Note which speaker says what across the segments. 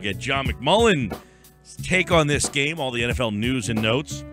Speaker 1: We'll get John McMullen's take on this game, all the NFL news and notes.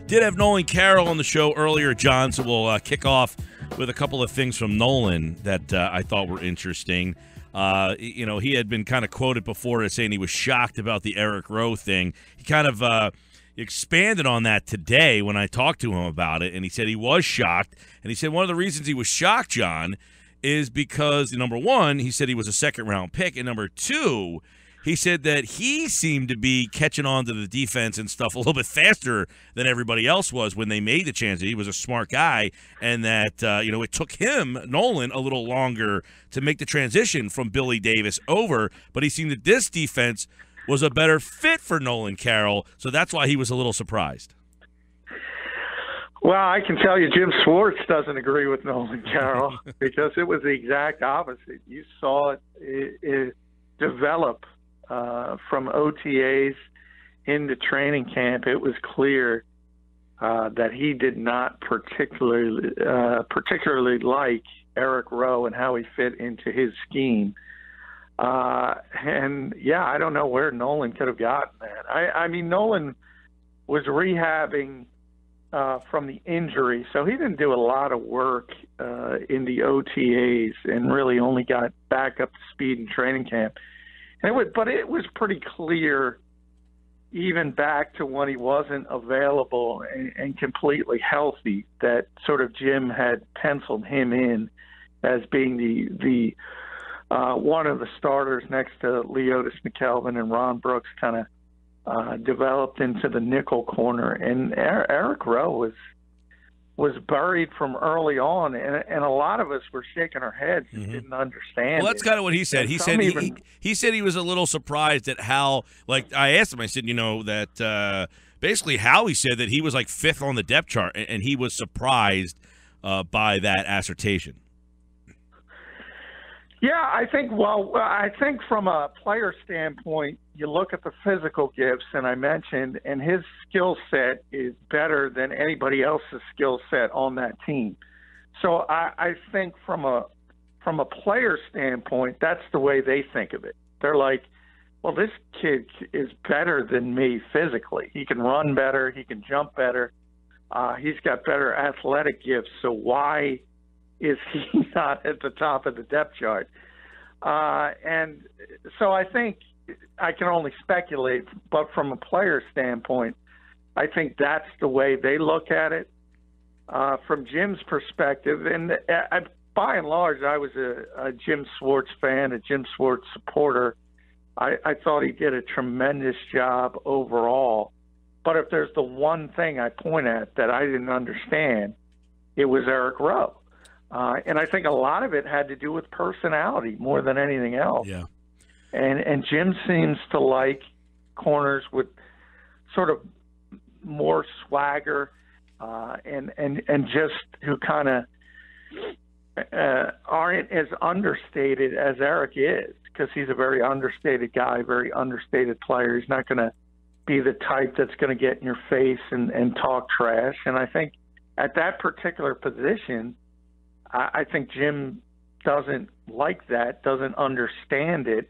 Speaker 1: Did have Nolan Carroll on the show earlier, John, so we'll kick off with a couple of things from Nolan that I thought were interesting. He had been kind of quoted before as saying he was shocked about the Eric Rowe thing. He kind of expanded on that today when I talked to him about it, and he said he was shocked. And he said one of the reasons he was shocked, John, is because, number one, he said he was a second-round pick, and number two, he said that he seemed to be catching on to the defense and stuff a little bit faster than everybody else was when they made the change. He was a smart guy, and that it took him, Nolan, a little longer to make the transition from Billy Davis over. But he seemed that this defense was a better fit for Nolan Carroll, so that's why he was a little surprised.
Speaker 2: Well, I can tell you Jim Schwartz doesn't agree with Nolan Carroll because it was the exact opposite. You saw it develop from OTAs into training camp. It was clear that he did not particularly like Eric Rowe and how he fit into his scheme. I don't know where Nolan could have gotten that. I mean, Nolan was rehabbing from the injury, so he didn't do a lot of work in the OTAs and really only got back up to speed in training camp. But it was pretty clear, even back to when he wasn't available and completely healthy, that sort of Jim had penciled him in as being the one of the starters next to Leotis McKelvin, and Ron Brooks kind of developed into the nickel corner. And Eric Rowe was buried from early on, and a lot of us were shaking our heads and didn't understand.
Speaker 1: Well, that's kind of what he said. He said he said he was a little surprised at how, like, I asked him, I said, that basically how he said that he was like fifth on the depth chart, and he was surprised by that assertion.
Speaker 2: Yeah, I think from a player standpoint, you look at the physical gifts, and I mentioned, and his skill set is better than anybody else's skill set on that team. So I think from a player standpoint, that's the way they think of it. They're like, well, this kid is better than me physically. He can run better. He can jump better. He's got better athletic gifts. So why is he not at the top of the depth chart? And so I think I can only speculate, but from a player standpoint, I think that's the way they look at it. From Jim's perspective, and by and large, I was a Jim Schwartz fan, a Jim Schwartz supporter. I thought he did a tremendous job overall. But if there's the one thing I point at that I didn't understand, it was Eric Rowe. And I think a lot of it had to do with personality more than anything else.
Speaker 1: Yeah.
Speaker 2: And Jim seems to like corners with sort of more swagger and just who kind of aren't as understated as Eric is, because he's a very understated guy, very understated player. He's not going to be the type that's going to get in your face and talk trash. And I think at that particular position, I think Jim doesn't like that, doesn't understand it,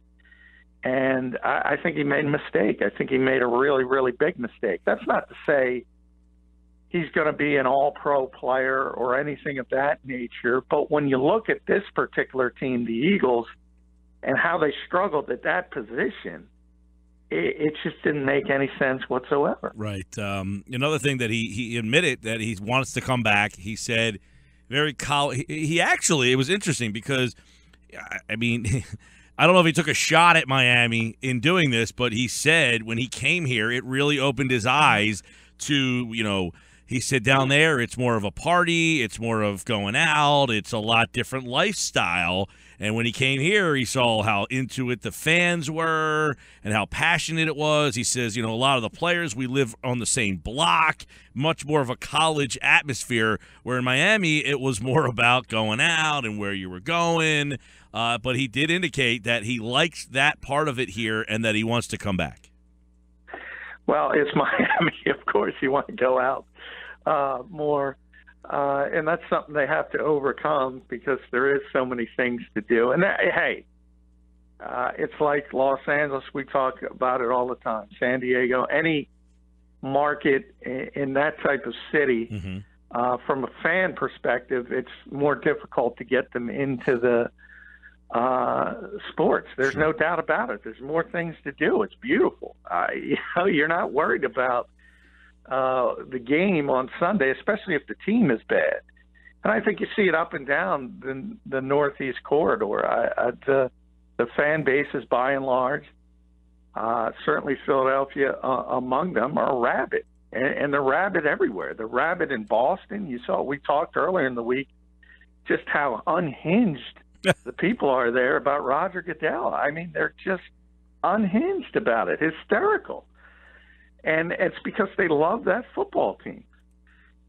Speaker 2: and I think he made a mistake. I think he made a really, really big mistake. That's not to say he's going to be an all-pro player or anything of that nature, but when you look at this particular team, the Eagles, and how they struggled at that position, it just didn't make any sense whatsoever.
Speaker 1: Right. Another thing that he admitted that he wants to come back, he said – he actually, it was interesting because, I mean, I don't know if he took a shot at Miami in doing this, but he said when he came here, it really opened his eyes to, he said down there it's more of a party, it's more of going out, it's a lot different lifestyle. And when he came here, he saw how into it the fans were and how passionate it was. He says, a lot of the players, we live on the same block, much more of a college atmosphere, where in Miami it was more about going out and where you were going. But he did indicate that he likes that part of it here and that he wants to come back.
Speaker 2: Well, it's Miami. Of course you want to go out more. And that's something they have to overcome because there is so many things to do. And hey, It's like Los Angeles. We talk about it all the time. San Diego, any market in that type of city, from a fan perspective, it's more difficult to get them into the sports. There's no doubt about it. There's more things to do. It's beautiful. You're not worried about the game on Sunday, especially if the team is bad. And I think you see it up and down the Northeast corridor. The fan bases, by and large, certainly Philadelphia among them, are rabid. And they're rabid everywhere. They're rabid in Boston. We talked earlier in the week just how unhinged the people are there about Roger Goodell. I mean, they're just unhinged about it, hysterical. And it's because they love that football team.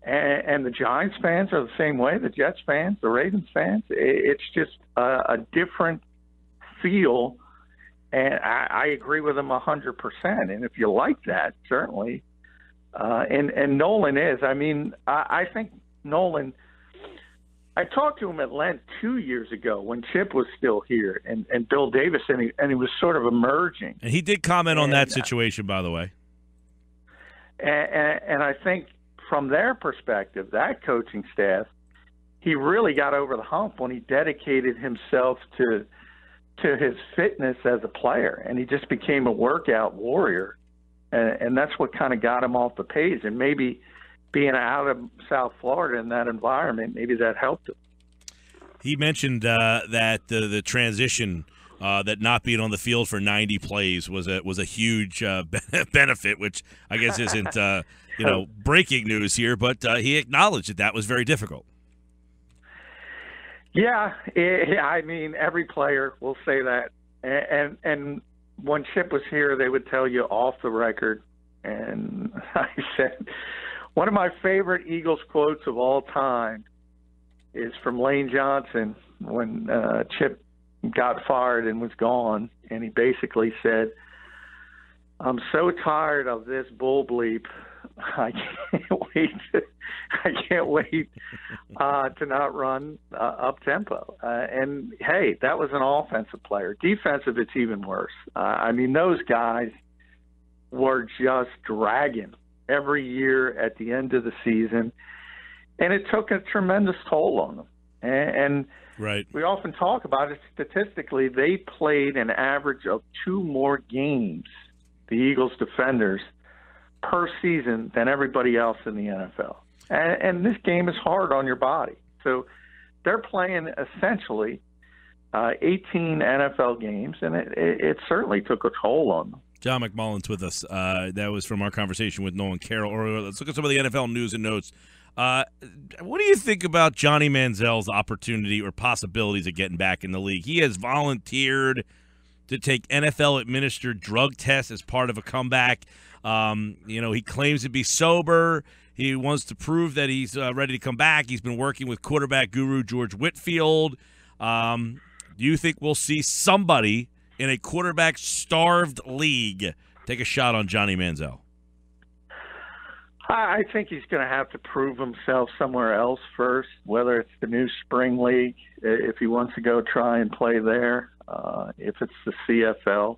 Speaker 2: And the Giants fans are the same way, the Jets fans, the Ravens fans. It's just a different feel, and I agree with them 100%. And if you like that, certainly, and Nolan is. I mean, I think Nolan. I talked to him at Lent 2 years ago when Chip was still here, and Bill Davis, and he was sort of emerging.
Speaker 1: And he did comment on that situation, by the way.
Speaker 2: And I think from their perspective, that coaching staff, he really got over the hump when he dedicated himself to his fitness as a player, and he just became a workout warrior, and that's what kind of got him off the page. And maybe being out of South Florida in that environment, maybe that helped him.
Speaker 1: He mentioned that the transition, that not being on the field for 90 plays was a huge benefit, which I guess isn't breaking news here, but he acknowledged that was very difficult.
Speaker 2: Yeah, I mean, every player will say that. And when Chip was here, they would tell you off the record. And I said, one of my favorite Eagles quotes of all time is from Lane Johnson when Chip got fired and was gone. And he basically said, "I'm so tired of this bull bleep. I can't wait to not run up tempo." And hey, that was an offensive player. Defensive, it's even worse. I mean, those guys were just dragging every year at the end of the season, and it took a tremendous toll on them. And
Speaker 1: right,
Speaker 2: we often talk about it statistically. They played an average of 2 more games, the Eagles defenders, per season than everybody else in the NFL. And this game is hard on your body. So they're playing essentially 18 NFL games, and it certainly took a toll on them.
Speaker 1: John McMullen's with us. That was from our conversation with Nolan Carroll. Or let's look at some of the NFL news and notes. What do you think about Johnny Manziel's opportunity or possibilities of getting back in the league? He has volunteered to take NFL-administered drug tests as part of a comeback. He claims to be sober. He wants to prove that he's ready to come back. He's been working with quarterback guru George Whitfield. Do you think we'll see somebody in a quarterback-starved league take a shot on Johnny Manziel?
Speaker 2: I think he's going to have to prove himself somewhere else first, whether it's the new spring league, if he wants to go try and play there, if it's the CFL,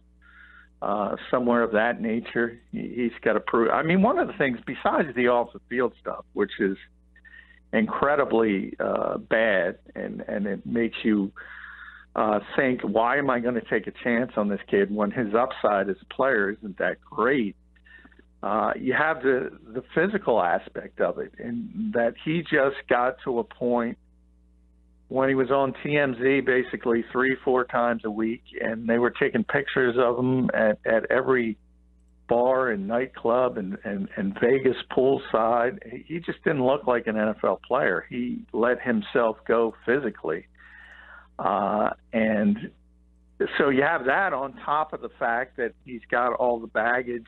Speaker 2: somewhere of that nature. He's got to prove. I mean, one of the things, besides the off-the-field stuff, which is incredibly bad, and it makes you think, why am I going to take a chance on this kid when his upside as a player isn't that great? You have the physical aspect of it, and that he just got to a point when he was on TMZ basically 3-4 times a week, and they were taking pictures of him at every bar and nightclub and Vegas poolside. He just didn't look like an NFL player. He let himself go physically. And so you have that on top of the fact that he's got all the baggage,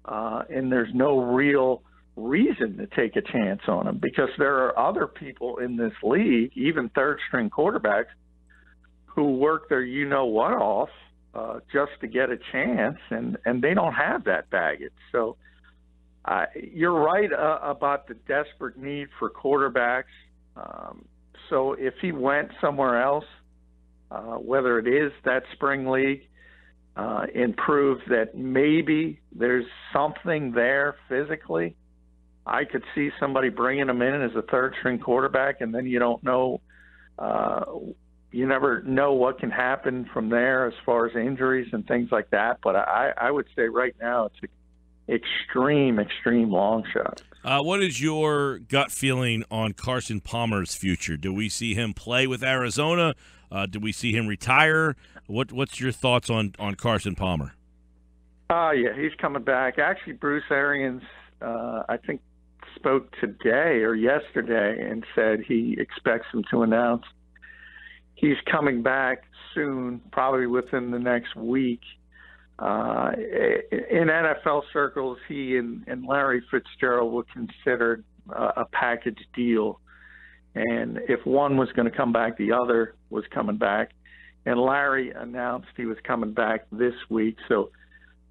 Speaker 2: and there's no real reason to take a chance on him, because there are other people in this league, even third-string quarterbacks, who work their you-know-what off just to get a chance, and they don't have that baggage. So you're right about the desperate need for quarterbacks. So if he went somewhere else, whether it is that spring league, and prove that maybe there's something there physically. I could see somebody bringing him in as a third-string quarterback, and then you don't know. You never know what can happen from there as far as injuries and things like that. But I would say right now it's an extreme long shot.
Speaker 1: What is your gut feeling on Carson Palmer's future? Do we see him play with Arizona? Do we see him retire? What's your thoughts on Carson Palmer?
Speaker 2: Yeah, he's coming back. Actually, Bruce Arians, I think, spoke today or yesterday and said he expects him to announce he's coming back soon, probably within the next week. In NFL circles, he and Larry Fitzgerald were considered a package deal. And if one was going to come back, the other was coming back. And Larry announced he was coming back this week. So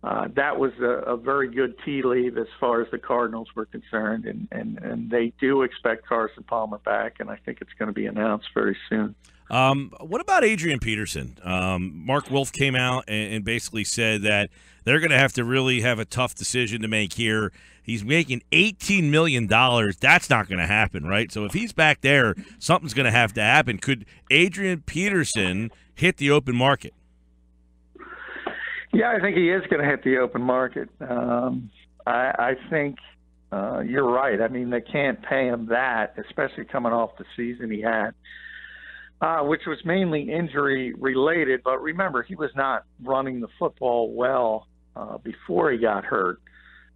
Speaker 2: that was a very good tea leaf as far as the Cardinals were concerned. And they do expect Carson Palmer back, and I think it's going to be announced very soon.
Speaker 1: What about Adrian Peterson? Mark Wolf came out and basically said that they're going to have to really have a tough decision to make here. He's making $18 million. That's not going to happen, right? So if he's back there, something's going to have to happen. Could Adrian Peterson hit the open market?
Speaker 2: Yeah, I think he is going to hit the open market. I think you're right. I mean, they can't pay him that, especially coming off the season he had. Which was mainly injury related, but remember, he was not running the football well before he got hurt,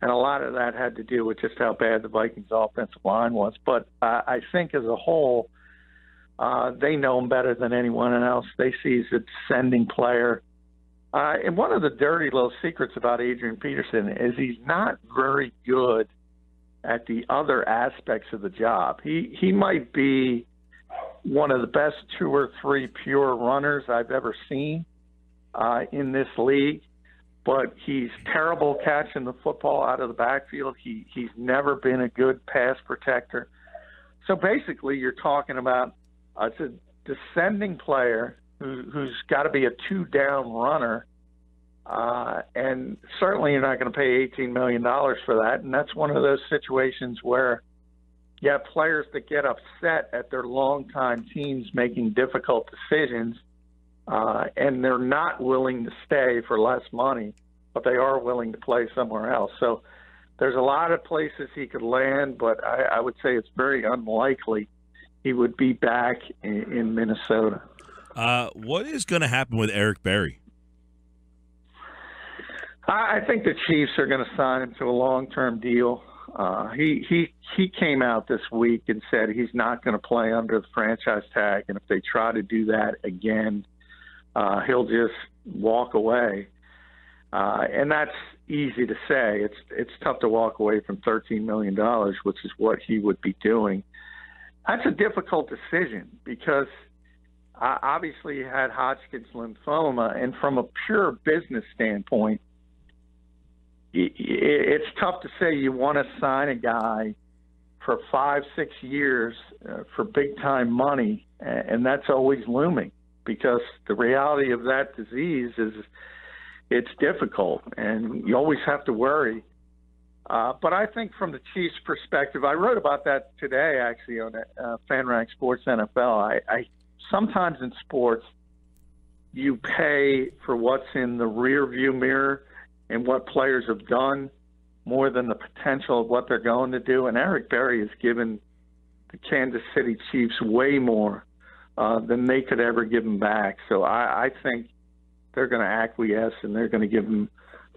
Speaker 2: and a lot of that had to do with just how bad the Vikings' offensive line was. But I think as a whole, they know him better than anyone else. They see he's a descending player. And one of the dirty little secrets about Adrian Peterson is he's not very good at the other aspects of the job. He might be one of the best 2 or 3 pure runners I've ever seen in this league, but he's terrible catching the football out of the backfield. He's never been a good pass protector. So basically you're talking about it's a descending player who's got to be a 2-down runner, and certainly you're not going to pay $18 million for that, and that's one of those situations where you have players that get upset at their longtime teams making difficult decisions, and they're not willing to stay for less money, but they are willing to play somewhere else. So there's a lot of places he could land, but I would say it's very unlikely he would be back in Minnesota.
Speaker 1: What is going to happen with Eric Berry?
Speaker 2: I think the Chiefs are going to sign him to a long-term deal. He came out this week and said he's not going to play under the franchise tag, and if they try to do that again, he'll just walk away. And that's easy to say. It's tough to walk away from $13 million, which is what he would be doing. That's a difficult decision because obviously he had Hodgkin's lymphoma, and from a pure business standpoint, it's tough to say you want to sign a guy for 5-6 years for big-time money, and that's always looming because the reality of that disease is it's difficult, and you always have to worry. But I think from the Chiefs' perspective, I wrote about that today, actually, on FanRag Sports NFL. I sometimes in sports, you pay for what's in the rear-view mirror and what players have done more than the potential of what they're going to do. And Eric Berry has given the Kansas City Chiefs way more than they could ever give him back. So I think they're going to acquiesce and they're going to give him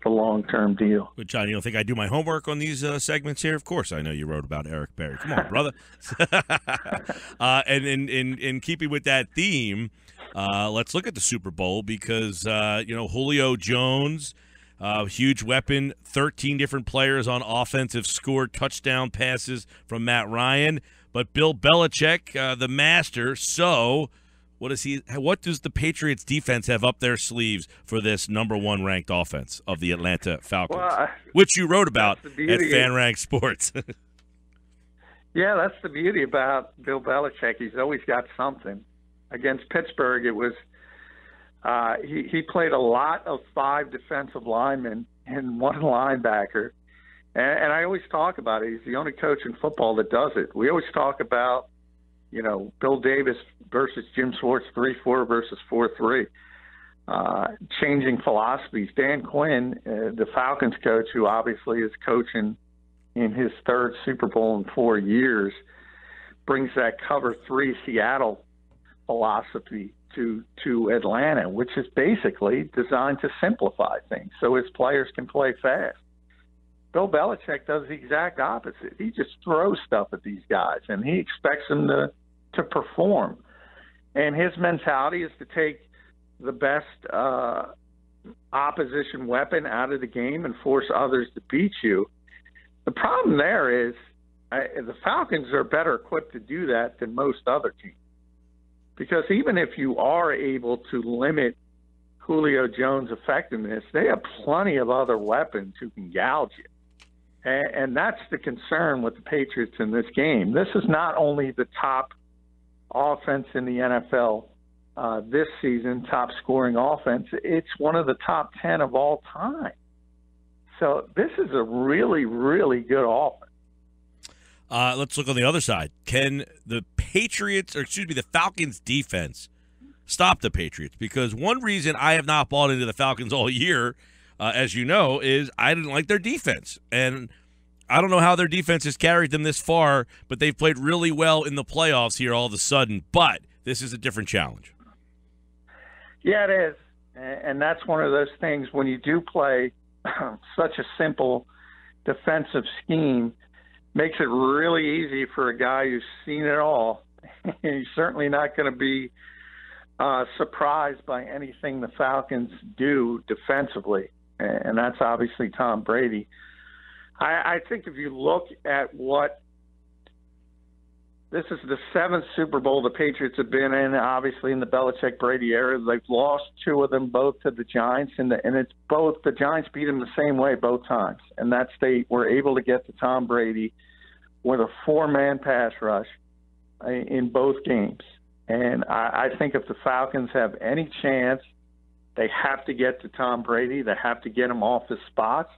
Speaker 2: the long-term deal.
Speaker 1: But, John, you don't think I do my homework on these segments here? Of course I know you wrote about Eric Berry. Come on, brother. And in keeping with that theme, let's look at the Super Bowl because, Julio Jones – huge weapon, 13 different players on offense have scored touchdown passes from Matt Ryan. But Bill Belichick, the master, so what does the Patriots defense have up their sleeves for this number 1 ranked offense of the Atlanta Falcons, which you wrote about at FanRag Sports?
Speaker 2: Yeah, that's the beauty about Bill Belichick. He's always got something. Against Pittsburgh, it was He played a lot of 5 defensive linemen and 1 linebacker. And I always talk about it. He's the only coach in football that does it. We always talk about, Bill Davis versus Jim Schwartz, 3-4 versus 4-3. Changing philosophies. Dan Quinn, the Falcons coach, who obviously is coaching in his 3rd Super Bowl in 4 years, brings that cover 3 Seattle philosophy to Atlanta, which is basically designed to simplify things so his players can play fast. Bill Belichick does the exact opposite. He just throws stuff at these guys, and he expects them to perform. And his mentality is to take the best opposition weapon out of the game and force others to beat you. The problem there is the Falcons are better equipped to do that than most other teams. Because even if you are able to limit Julio Jones' effectiveness, they have plenty of other weapons who can gouge you. And that's the concern with the Patriots in this game. This is not only the top offense in the NFL this season, top scoring offense, it's one of the top 10 of all time. So this is a really, really good offense.
Speaker 1: Let's look on the other side. Can the Falcons defense stop the Patriots? Because one reason I have not bought into the Falcons all year, as you know, is I didn't like their defense. And I don't know how their defense has carried them this far, but they've played really well in the playoffs here all of a sudden. But this is a different challenge.
Speaker 2: Yeah, it is. And that's one of those things when you do play such a simple defensive scheme, makes it really easy for a guy who's seen it all. He's certainly not going to be surprised by anything the Falcons do defensively, and that's obviously Tom Brady. I think if you look at this is the 7th Super Bowl the Patriots have been in, obviously in the Belichick-Brady era. They've lost 2 of them, both to the Giants, and it's both the Giants beat them the same way both times, and that's they were able to get to Tom Brady with a 4-man pass rush in both games. And I think if the Falcons have any chance, they have to get to Tom Brady. They have to get him off his spots,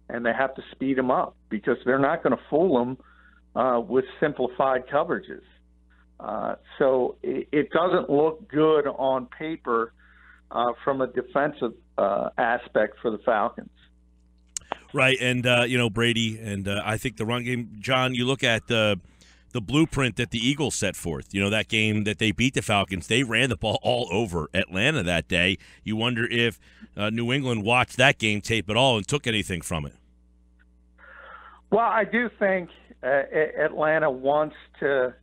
Speaker 2: and they have to speed him up because they're not going to fool him with simplified coverages. So it doesn't look good on paper from a defensive aspect for the Falcons.
Speaker 1: Right, and Brady, and I think the run game, John, you look at the blueprint that the Eagles set forth. That game that they beat the Falcons, they ran the ball all over Atlanta that day. You wonder if New England watched that game tape at all and took anything from it.
Speaker 2: Well, I do think Atlanta wants to,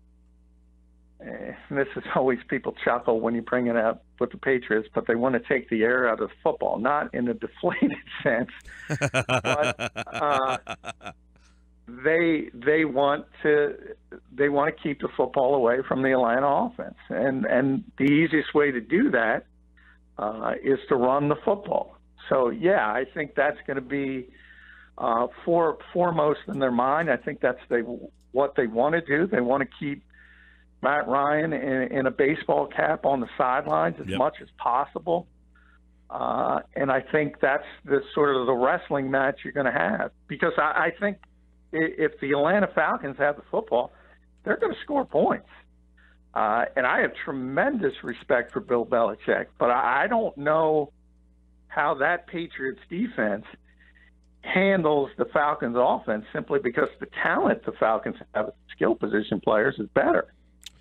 Speaker 2: this is always people chuckle when you bring it up with the Patriots, but they want to take the air out of football, not in a deflated sense, but they want to keep the football away from the Atlanta offense, and the easiest way to do that is to run the football. So yeah, I think that's going to be foremost in their mind. I think that's what they want to do. They want to keep Matt Ryan in a baseball cap on the sidelines as much as possible. And I think that's the sort of the wrestling match you're going to have. Because I think if the Atlanta Falcons have the football, they're going to score points. And I have tremendous respect for Bill Belichick, but I don't know how that Patriots defense handles the Falcons offense simply because the talent the Falcons have, skill position players, is better.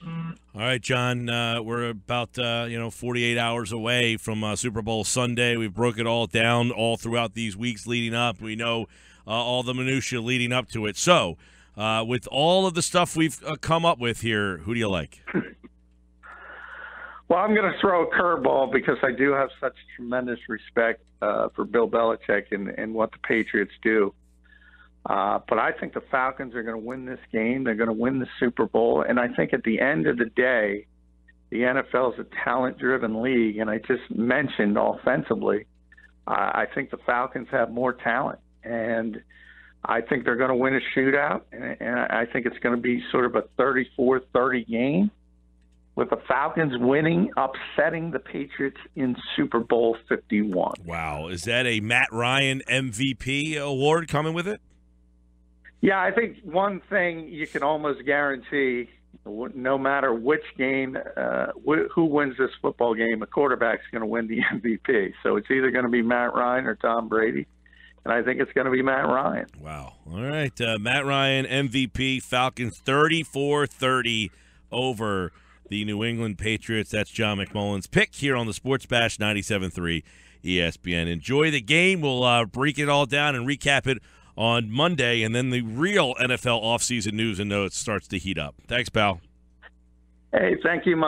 Speaker 1: All right, John, we're about 48 hours away from Super Bowl Sunday. We've broke it all down all throughout these weeks leading up. We know all the minutia leading up to it. So, with all of the stuff we've come up with here, who do you like?
Speaker 2: Well, I'm going to throw a curveball because I do have such tremendous respect for Bill Belichick and what the Patriots do. But I think the Falcons are going to win this game. They're going to win the Super Bowl. And I think at the end of the day, the NFL is a talent-driven league. And I just mentioned offensively, I think the Falcons have more talent. And I think they're going to win a shootout. And I think it's going to be sort of a 34-30 game. with the Falcons winning, upsetting the Patriots in Super Bowl 51.
Speaker 1: Wow. Is that a Matt Ryan MVP award coming with it?
Speaker 2: Yeah, I think one thing you can almost guarantee, no matter which game, who wins this football game, a quarterback's going to win the MVP. So it's either going to be Matt Ryan or Tom Brady, and I think it's going to be Matt Ryan.
Speaker 1: Wow. All right, Matt Ryan, MVP, Falcons 34-30 over the New England Patriots. That's John McMullen's pick here on the Sports Bash 97.3 ESPN. Enjoy the game. We'll break it all down and recap it on Monday, and then the real NFL offseason news and notes starts to heat up. Thanks, pal.
Speaker 2: Hey, thank you, Mike.